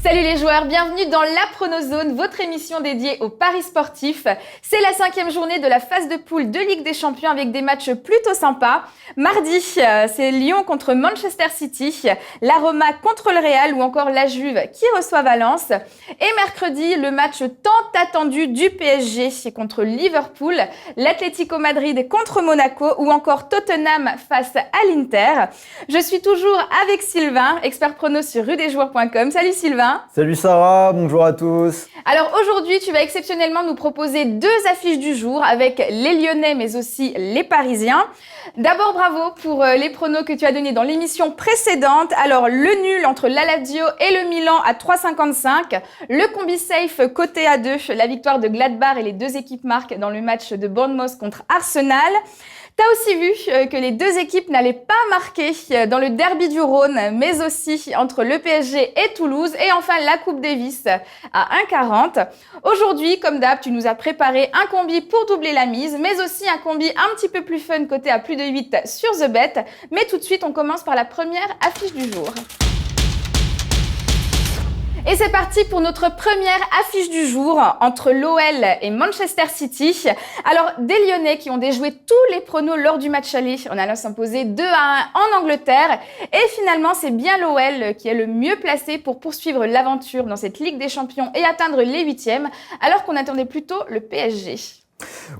Salut les joueurs, bienvenue dans la Pronozone, votre émission dédiée aux paris sportifs. C'est la 5e journée de la phase de poule de Ligue des Champions avec des matchs plutôt sympas. Mardi, c'est Lyon contre Manchester City, la Roma contre le Real ou encore la Juve qui reçoit Valence. Et mercredi, le match tant attendu du PSG contre Liverpool, l'Atlético Madrid contre Monaco ou encore Tottenham face à l'Inter. Je suis toujours avec Sylvain, expert prono sur rudesjoueurs.com. Salut Sylvain. Salut Sarah, bonjour à tous. Alors aujourd'hui, tu vas exceptionnellement nous proposer 2 affiches du jour avec les Lyonnais mais aussi les Parisiens. D'abord, bravo pour les pronos que tu as donnés dans l'émission précédente. Alors, le nul entre la Lazio et le Milan à 3,55. Le combi safe côté A2, la victoire de Gladbach et les 2 équipes marquent dans le match de Bournemouth contre Arsenal. T'as aussi vu que les 2 équipes n'allaient pas marquer dans le derby du Rhône, mais aussi entre le PSG et Toulouse. Et enfin, la Coupe Davis à 1,40. Aujourd'hui, comme d'hab, tu nous as préparé un combi pour doubler la mise, mais aussi un combi un petit peu plus fun côté à plus de 8 sur The Bet. Mais tout de suite, on commence par la première affiche du jour. Et c'est parti pour notre première affiche du jour entre l'OL et Manchester City. Alors, des Lyonnais qui ont déjoué tous les pronos lors du match aller en allant s'imposer 2-1 en Angleterre. Et finalement, c'est bien l'OL qui est le mieux placé pour poursuivre l'aventure dans cette Ligue des Champions et atteindre les 8e, alors qu'on attendait plutôt le PSG.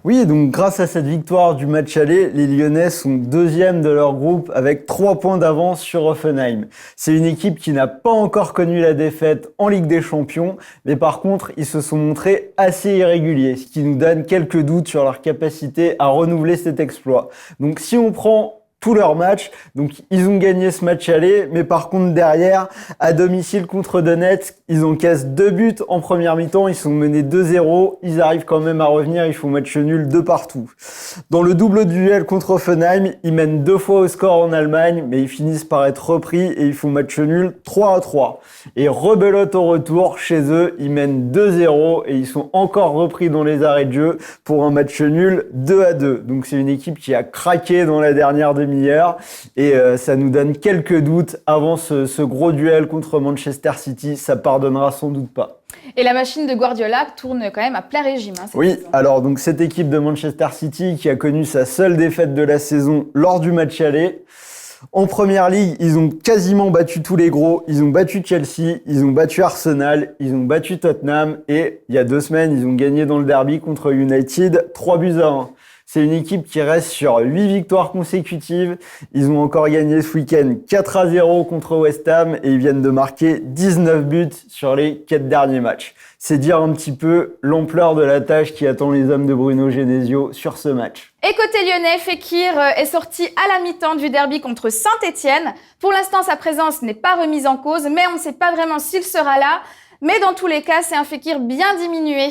Oui, donc grâce à cette victoire du match aller, les Lyonnais sont 2e de leur groupe avec 3 points d'avance sur Hoffenheim. C'est une équipe qui n'a pas encore connu la défaite en Ligue des Champions, mais par contre, ils se sont montrés assez irréguliers, ce qui nous donne quelques doutes sur leur capacité à renouveler cet exploit. Donc si on prend tous leurs matchs, donc ils ont gagné ce match aller, mais par contre derrière, à domicile contre Donetsk, ils encaissent 2 buts en première mi-temps, ils sont menés 2-0, ils arrivent quand même à revenir, ils font match nul de partout. Dans le double duel contre Hoffenheim, ils mènent 2 fois au score en Allemagne, mais ils finissent par être repris et ils font match nul 3-3. Et rebelote au retour, chez eux, ils mènent 2-0 et ils sont encore repris dans les arrêts de jeu pour un match nul 2-2. Donc c'est une équipe qui a craqué dans la dernière demi-heure et ça nous donne quelques doutes avant ce gros duel contre Manchester City. Ça pardonnera sans doute pas. Et la machine de Guardiola tourne quand même à plein régime. Oui, alors donc cette équipe de Manchester City qui a connu sa seule défaite de la saison lors du match aller. En première ligue, ils ont quasiment battu tous les gros. Ils ont battu Chelsea, ils ont battu Arsenal, ils ont battu Tottenham et il y a 2 semaines, ils ont gagné dans le derby contre United 3-1. C'est une équipe qui reste sur 8 victoires consécutives. Ils ont encore gagné ce week-end 4-0 contre West Ham et ils viennent de marquer 19 buts sur les 4 derniers matchs. C'est dire un petit peu l'ampleur de la tâche qui attend les hommes de Bruno Genesio sur ce match. Et côté lyonnais, Fekir est sorti à la mi-temps du derby contre Saint-Etienne. Pour l'instant, sa présence n'est pas remise en cause, mais on ne sait pas vraiment s'il sera là. Mais dans tous les cas, c'est un Fekir bien diminué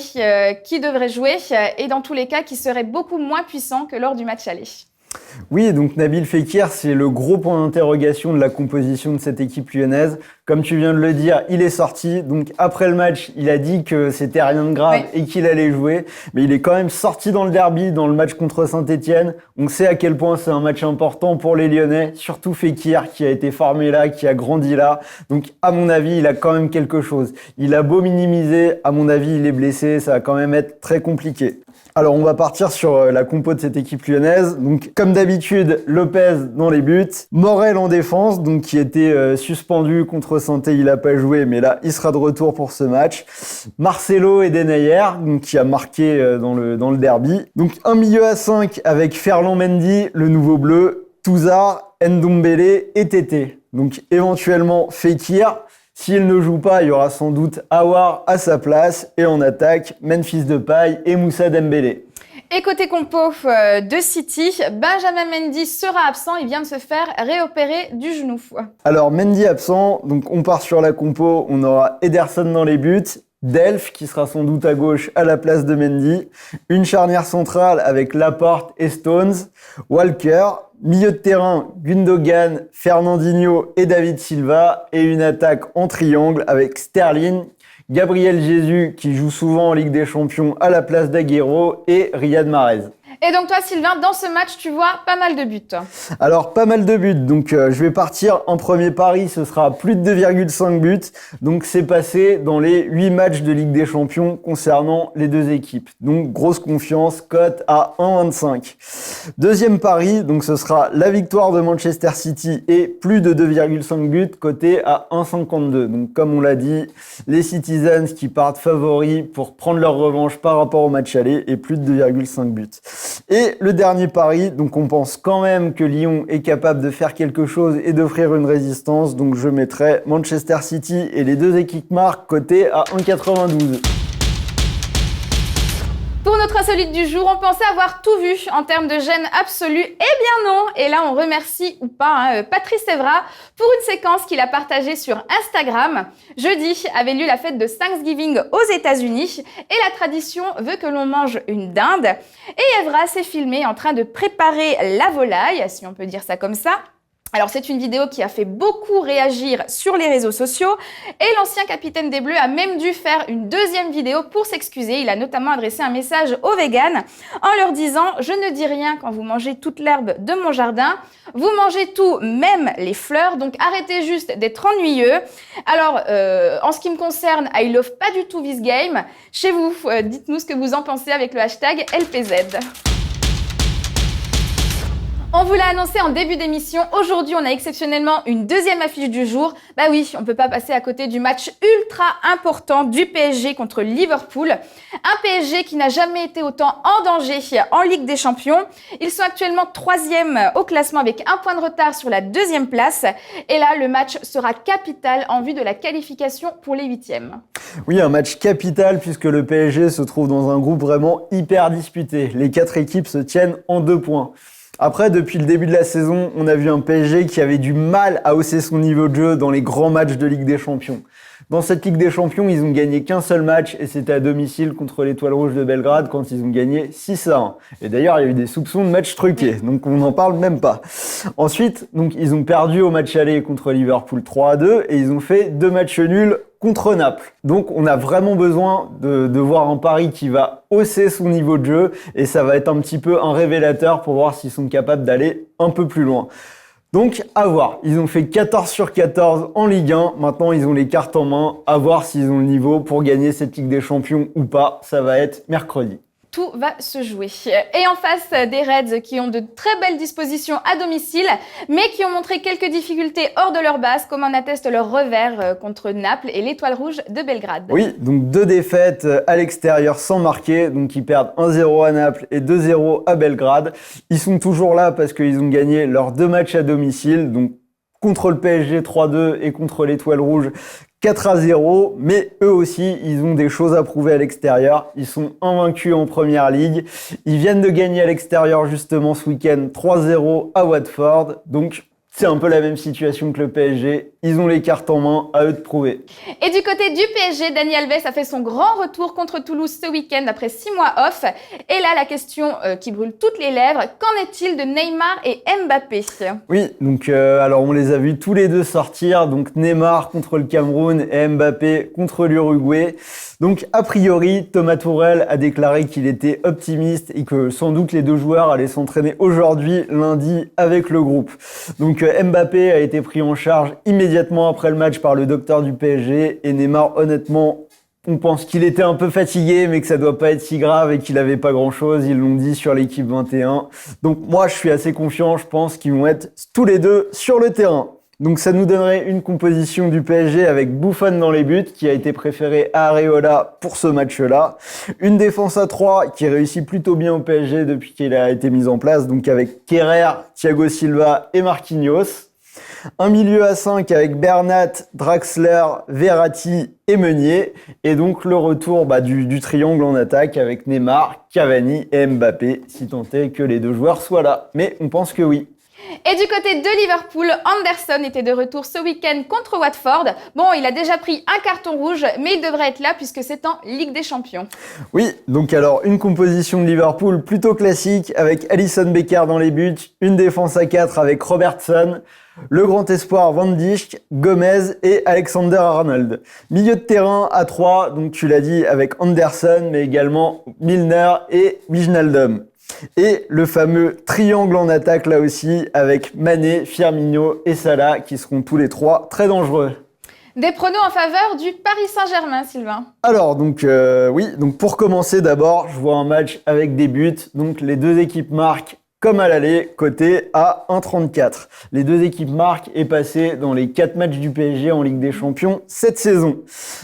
qui devrait jouer et dans tous les cas qui serait beaucoup moins puissant que lors du match aller. Oui, donc Nabil Fekir, c'est le gros point d'interrogation de la composition de cette équipe lyonnaise. Comme tu viens de le dire, il est sorti. Donc après le match, il a dit que c'était rien de grave et qu'il allait jouer. Mais il est quand même sorti dans le derby, dans le match contre Saint-Etienne. On sait à quel point c'est un match important pour les Lyonnais, surtout Fekir qui a été formé là, qui a grandi là. Donc à mon avis, il a quand même quelque chose. Il a beau minimiser, à mon avis, il est blessé. Ça va quand même être très compliqué. Alors on va partir sur la compo de cette équipe lyonnaise. Donc comme d'habitude, Lopez dans les buts, Morel en défense, donc qui était suspendu contre Saint-Étienne, il n'a pas joué, mais là il sera de retour pour ce match. Marcelo et Denayer, donc qui a marqué dans le derby. Donc un milieu à 5 avec Ferland Mendy, le nouveau bleu, Touzard, Ndombele et Tété. Donc éventuellement Fekir. S'il ne joue pas, il y aura sans doute Aouar à sa place. Et en attaque, Memphis Depay et Moussa Dembélé. Et côté compo de City, Benjamin Mendy sera absent. Il vient de se faire réopérer du genou. Alors Mendy absent, donc on part sur la compo. On aura Ederson dans les buts. Delph qui sera sans doute à gauche à la place de Mendy. Une charnière centrale avec Laporte et Stones. Walker. Milieu de terrain, Gundogan, Fernandinho et David Silva. Et une attaque en triangle avec Sterling, Gabriel Jesus qui joue souvent en Ligue des Champions à la place d'Agüero et Riyad Mahrez. Et donc toi, Sylvain, dans ce match, tu vois pas mal de buts. Alors, pas mal de buts. Donc, je vais partir en premier pari. Ce sera plus de 2,5 buts. Donc, c'est passé dans les 8 matchs de Ligue des Champions concernant les deux équipes. Donc, grosse confiance, cote à 1,25. Deuxième pari, donc ce sera la victoire de Manchester City et plus de 2,5 buts, coté à 1,52. Donc, comme on l'a dit, les Citizens qui partent favoris pour prendre leur revanche par rapport au match aller et plus de 2,5 buts. Et le dernier pari, donc on pense quand même que Lyon est capable de faire quelque chose et d'offrir une résistance, donc je mettrai Manchester City et les deux équipes marques cotés à 1,92. Pour notre insolite du jour, on pensait avoir tout vu en termes de gêne absolue. Eh bien non. Et là, on remercie ou pas Patrice Evra pour une séquence qu'il a partagée sur Instagram. Jeudi avait lieu la fête de Thanksgiving aux États-Unis et la tradition veut que l'on mange une dinde. Et Evra s'est filmé en train de préparer la volaille, si on peut dire ça comme ça. Alors c'est une vidéo qui a fait beaucoup réagir sur les réseaux sociaux et l'ancien capitaine des Bleus a même dû faire une deuxième vidéo pour s'excuser. Il a notamment adressé un message aux véganes en leur disant « Je ne dis rien quand vous mangez toute l'herbe de mon jardin, vous mangez tout, même les fleurs, donc arrêtez juste d'être ennuyeux. » Alors en ce qui me concerne, I love pas du tout this game. Chez vous, dites-nous ce que vous en pensez avec le hashtag LPZ. On vous l'a annoncé en début d'émission, aujourd'hui on a exceptionnellement une deuxième affiche du jour. Bah oui, on peut pas passer à côté du match ultra important du PSG contre Liverpool. Un PSG qui n'a jamais été autant en danger en Ligue des Champions. Ils sont actuellement 3e au classement avec un point de retard sur la 2e place. Et là, le match sera capital en vue de la qualification pour les 8e. Oui, un match capital puisque le PSG se trouve dans un groupe vraiment hyper disputé. Les 4 équipes se tiennent en 2 points. Après, depuis le début de la saison, on a vu un PSG qui avait du mal à hausser son niveau de jeu dans les grands matchs de Ligue des Champions. Dans cette Ligue des Champions, ils ont gagné qu'un seul match et c'était à domicile contre l'Étoile Rouge de Belgrade quand ils ont gagné 6-1. Et d'ailleurs, il y a eu des soupçons de match truqué, donc on n'en parle même pas. Ensuite, donc, ils ont perdu au match aller contre Liverpool 3-2 et ils ont fait 2 matchs nuls contre Naples. Donc on a vraiment besoin de voir un pari qui va hausser son niveau de jeu et ça va être un petit peu un révélateur pour voir s'ils sont capables d'aller un peu plus loin. Donc à voir, ils ont fait 14 sur 14 en Ligue 1, maintenant ils ont les cartes en main, à voir s'ils ont le niveau pour gagner cette Ligue des Champions ou pas, ça va être mercredi. Tout va se jouer. Et en face des Reds qui ont de très belles dispositions à domicile, mais qui ont montré quelques difficultés hors de leur base, comme en atteste leur revers contre Naples et l'Étoile Rouge de Belgrade. Oui, donc 2 défaites à l'extérieur sans marquer, donc ils perdent 1-0 à Naples et 2-0 à Belgrade. Ils sont toujours là parce qu'ils ont gagné leurs 2 matchs à domicile, donc contre le PSG 3-2 et contre l'Étoile Rouge 4-0, mais eux aussi, ils ont des choses à prouver à l'extérieur. Ils sont invaincus en Première Ligue. Ils viennent de gagner à l'extérieur justement ce week-end 3-0 à Watford. Donc, c'est un peu la même situation que le PSG. Ils ont les cartes en main, à eux de prouver. Et du côté du PSG, Dani Alves a fait son grand retour contre Toulouse ce week-end après 6 mois off. Et là, la question qui brûle toutes les lèvres, qu'en est-il de Neymar et Mbappé ? Oui, donc alors on les a vus tous les deux sortir. Donc Neymar contre le Cameroun et Mbappé contre l'Uruguay. Donc a priori, Thomas Tuchel a déclaré qu'il était optimiste et que sans doute les deux joueurs allaient s'entraîner aujourd'hui, lundi, avec le groupe. Donc Mbappé a été pris en charge immédiatement après le match par le docteur du PSG et Neymar, honnêtement, on pense qu'il était un peu fatigué mais que ça doit pas être si grave et qu'il avait pas grand chose, ils l'ont dit sur l'équipe 21. Donc moi je suis assez confiant, je pense qu'ils vont être tous les deux sur le terrain. Donc ça nous donnerait une composition du PSG avec Buffon dans les buts qui a été préféré à Areola pour ce match-là. Une défense à 3 qui réussit plutôt bien au PSG depuis qu'il a été mis en place, donc avec Kerrer, Thiago Silva et Marquinhos. Un milieu à 5 avec Bernat, Draxler, Verratti et Meunier. Et donc le retour du triangle en attaque avec Neymar, Cavani et Mbappé, si tant est que les deux joueurs soient là. Mais on pense que oui. Et du côté de Liverpool, Anderson était de retour ce week-end contre Watford. Bon, il a déjà pris un carton rouge, mais il devrait être là puisque c'est en Ligue des Champions. Oui, donc alors une composition de Liverpool plutôt classique avec Alisson Becker dans les buts, une défense à 4 avec Robertson, le grand espoir Van Dijk, Gomez et Alexander-Arnold. Milieu de terrain à 3, donc tu l'as dit, avec Anderson, mais également Milner et Wijnaldum. Et le fameux triangle en attaque là aussi avec Mané, Firmino et Salah qui seront tous les trois très dangereux. Des pronos en faveur du Paris Saint-Germain, Sylvain. Alors, donc pour commencer d'abord, je vois un match avec des buts. Donc, les deux équipes marquent comme à l'aller, coté à 1,34. Les deux équipes marquent et passé dans les 4 matchs du PSG en Ligue des Champions cette saison.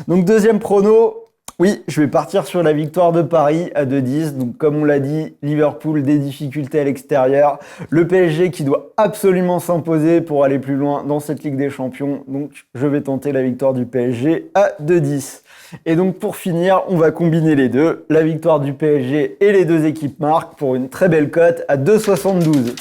Donc, deuxième prono. Oui, je vais partir sur la victoire de Paris à 2,10. Donc, comme on l'a dit, Liverpool, des difficultés à l'extérieur. Le PSG qui doit absolument s'imposer pour aller plus loin dans cette Ligue des Champions. Donc, je vais tenter la victoire du PSG à 2,10. Et donc, pour finir, on va combiner les deux. La victoire du PSG et les deux équipes marquent pour une très belle cote à 2,72.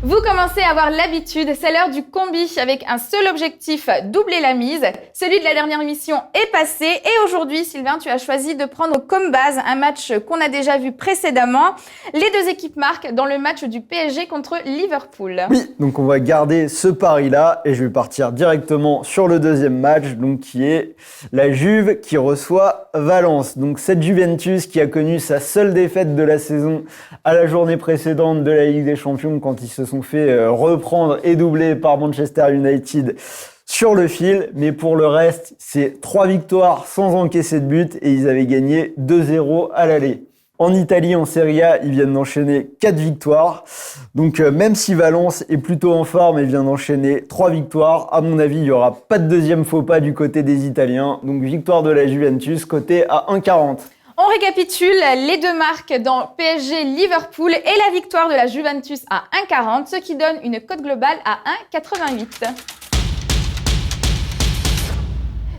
Vous commencez à avoir l'habitude, c'est l'heure du combi avec un seul objectif, doubler la mise. Celui de la dernière émission est passé et aujourd'hui, Sylvain, tu as choisi de prendre comme base un match qu'on a déjà vu précédemment. Les deux équipes marquent dans le match du PSG contre Liverpool. Oui, donc on va garder ce pari-là et je vais partir directement sur le deuxième match, donc qui est la Juve qui reçoit Valence. Donc cette Juventus qui a connu sa seule défaite de la saison à la journée précédente de la Ligue des Champions quand ils se sont fait reprendre et doubler par Manchester United sur le fil. Mais pour le reste, c'est 3 victoires sans encaisser de but et ils avaient gagné 2-0 à l'aller. En Italie, en Serie A, ils viennent d'enchaîner 4 victoires. Donc même si Valence est plutôt en forme et vient d'enchaîner 3 victoires, à mon avis, il n'y aura pas de deuxième faux pas du côté des Italiens. Donc victoire de la Juventus, coté à 1,40. On récapitule les deux marques dans PSG Liverpool et la victoire de la Juventus à 1,40, ce qui donne une cote globale à 1,88.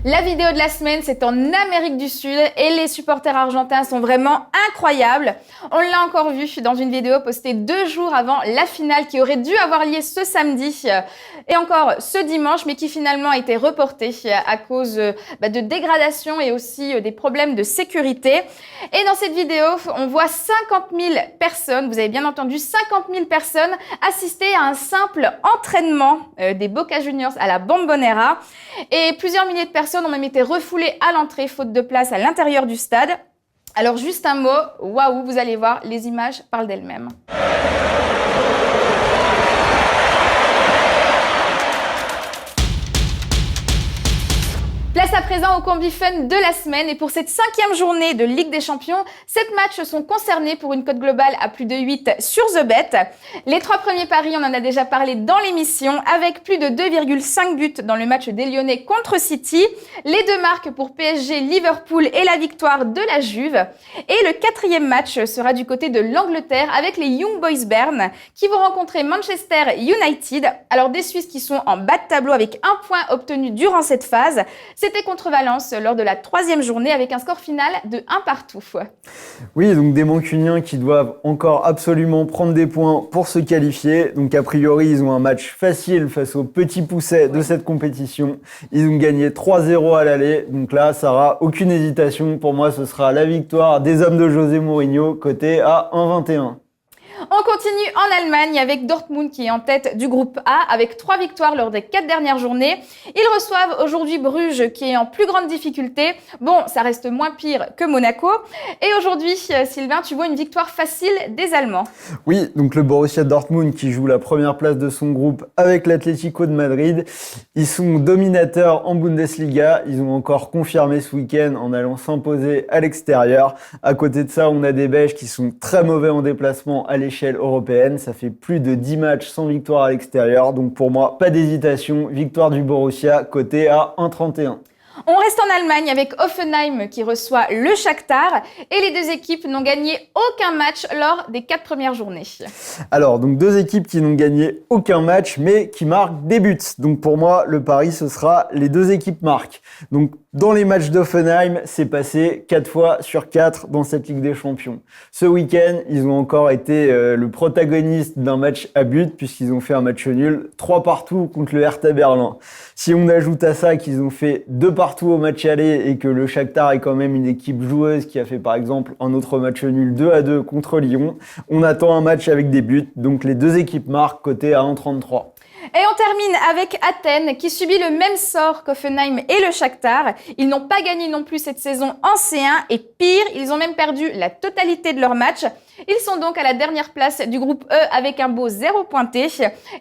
La vidéo de la semaine, c'est en Amérique du Sud et les supporters argentins sont vraiment incroyables. On l'a encore vu dans une vidéo postée 2 jours avant la finale qui aurait dû avoir lieu ce samedi et encore ce dimanche, mais qui finalement a été reportée à cause de dégradation et aussi des problèmes de sécurité. Et dans cette vidéo, on voit 50 000 personnes, vous avez bien entendu, 50 000 personnes assister à un simple entraînement des Boca Juniors à la Bombonera. Et plusieurs milliers de personnes ont même été refoulées à l'entrée, faute de place à l'intérieur du stade. Alors juste un mot, waouh, vous allez voir, les images parlent d'elles-mêmes. Place à présent au combi fun de la semaine et pour cette 5e journée de Ligue des Champions, 7 matchs sont concernés pour une cote globale à plus de 8 sur The Bet. Les 3 premiers paris, on en a déjà parlé dans l'émission, avec plus de 2,5 buts dans le match des Lyonnais contre City, les 2 marques pour PSG, Liverpool et la victoire de la Juve. Et le 4e match sera du côté de l'Angleterre avec les Young Boys Bern qui vont rencontrer Manchester United. Alors des Suisses qui sont en bas de tableau avec 1 point obtenu durant cette phase. C'était contre Valence lors de la 3e journée avec un score final de 1-1. Oui, donc des Mancuniens qui doivent encore absolument prendre des points pour se qualifier. Donc a priori, ils ont un match facile face aux petits poussets de cette compétition. Ils ont gagné 3-0 à l'aller. Donc là, Sarah, aucune hésitation. Pour moi, ce sera la victoire des hommes de José Mourinho, coté à 1,21. On continue en Allemagne avec Dortmund qui est en tête du groupe A avec 3 victoires lors des 4 dernières journées. Ils reçoivent aujourd'hui Bruges qui est en plus grande difficulté. Bon, ça reste moins pire que Monaco. Et aujourd'hui, Sylvain, tu vois une victoire facile des Allemands. Oui, donc le Borussia Dortmund qui joue la première place de son groupe avec l'Atlético de Madrid. Ils sont dominateurs en Bundesliga. Ils ont encore confirmé ce week-end en allant s'imposer à l'extérieur. À côté de ça, on a des Belges qui sont très mauvais en déplacement à l'échelle européenne. Ça fait plus de 10 matchs sans victoire à l'extérieur. Donc pour moi, pas d'hésitation. Victoire du Borussia, coté à 1,31. On reste en Allemagne avec Hoffenheim qui reçoit le Shakhtar et les deux équipes n'ont gagné aucun match lors des 4 premières journées. Alors, donc 2 équipes qui n'ont gagné aucun match mais qui marquent des buts. Donc pour moi, le pari, ce sera les 2 équipes marquent. Donc dans les matchs d'Hoffenheim, c'est passé 4 fois sur 4 dans cette Ligue des Champions. Ce week-end, ils ont encore été le protagoniste d'un match à but puisqu'ils ont fait un match nul 3 partout contre le Hertha Berlin. Si on ajoute à ça qu'ils ont fait 2 partout au match aller et que le Shakhtar est quand même une équipe joueuse qui a fait par exemple un autre match nul 2-2 contre Lyon, on attend un match avec des buts. Donc les 2 équipes marquent, coté à 1,33. Et on termine avec Athènes qui subit le même sort qu'Hoffenheim et le Shakhtar. Ils n'ont pas gagné non plus cette saison en C1 et pire, ils ont même perdu la totalité de leurs matchs. Ils sont donc à la dernière place du groupe E avec un beau 0 pointé.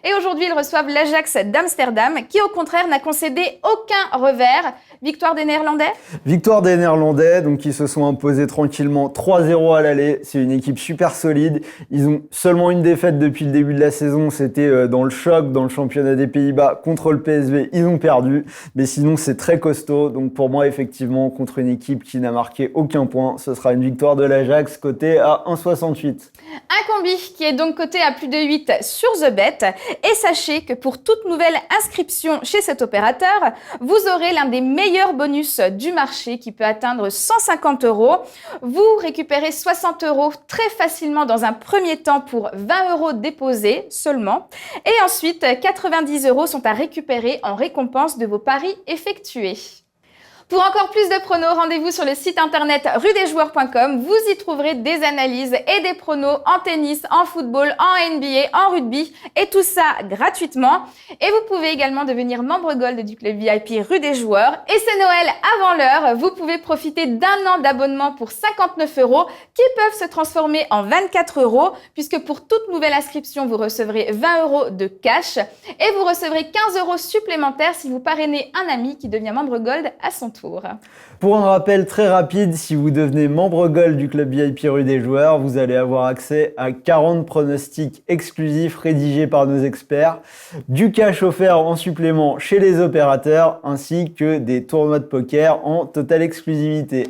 Et aujourd'hui, ils reçoivent l'Ajax d'Amsterdam qui au contraire n'a concédé aucun revers. Victoire des Néerlandais ? Victoire des Néerlandais, donc qui se sont imposés tranquillement 3-0 à l'aller. C'est une équipe super solide. Ils ont seulement une défaite depuis le début de la saison. C'était dans le choc, dans le championnat des Pays-Bas contre le PSV. Ils ont perdu. Mais sinon, c'est très costaud. Donc pour moi, effectivement, contre une équipe qui n'a marqué aucun point, ce sera une victoire de l'Ajax cotée à 1,68. Un combi qui est donc coté à plus de 8 sur TheBet. Et sachez que pour toute nouvelle inscription chez cet opérateur, vous aurez l'un des meilleurs bonus du marché qui peut atteindre 150 €. Vous récupérez 60 € très facilement dans un premier temps pour 20 € déposés seulement. Et ensuite, 90 € sont à récupérer en récompense de vos paris effectués. Pour encore plus de pronos, rendez-vous sur le site internet rudesjoueurs.com. Vous y trouverez des analyses et des pronos en tennis, en football, en NBA, en rugby et tout ça gratuitement. Et vous pouvez également devenir membre Gold du club VIP Rue des Joueurs. Et c'est Noël avant l'heure. Vous pouvez profiter d'un an d'abonnement pour 59 € qui peuvent se transformer en 24 € puisque pour toute nouvelle inscription, vous recevrez 20 € de cash et vous recevrez 15 € supplémentaires si vous parrainez un ami qui devient membre Gold à son tour. Pour un rappel très rapide, si vous devenez membre Gold du club VIP Rue des Joueurs, vous allez avoir accès à 40 pronostics exclusifs rédigés par nos experts, du cash offert en supplément chez les opérateurs, ainsi que des tournois de poker en totale exclusivité.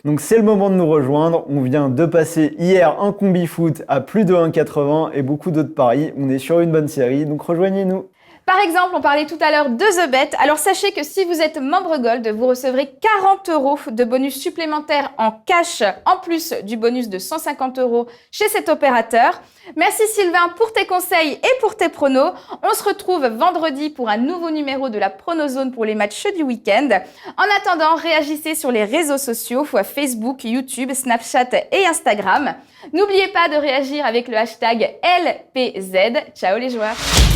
Donc c'est le moment de nous rejoindre. On vient de passer hier un combi foot à plus de 1,80 et beaucoup d'autres paris. On est sur une bonne série, donc rejoignez-nous. Par exemple, on parlait tout à l'heure de TheBet. Alors sachez que si vous êtes membre Gold, vous recevrez 40 € de bonus supplémentaires en cash, en plus du bonus de 150 € chez cet opérateur. Merci Sylvain pour tes conseils et pour tes pronos. On se retrouve vendredi pour un nouveau numéro de la Pronozone pour les matchs du week-end. En attendant, réagissez sur les réseaux sociaux, Facebook, YouTube, Snapchat et Instagram. N'oubliez pas de réagir avec le hashtag LPZ. Ciao les joueurs!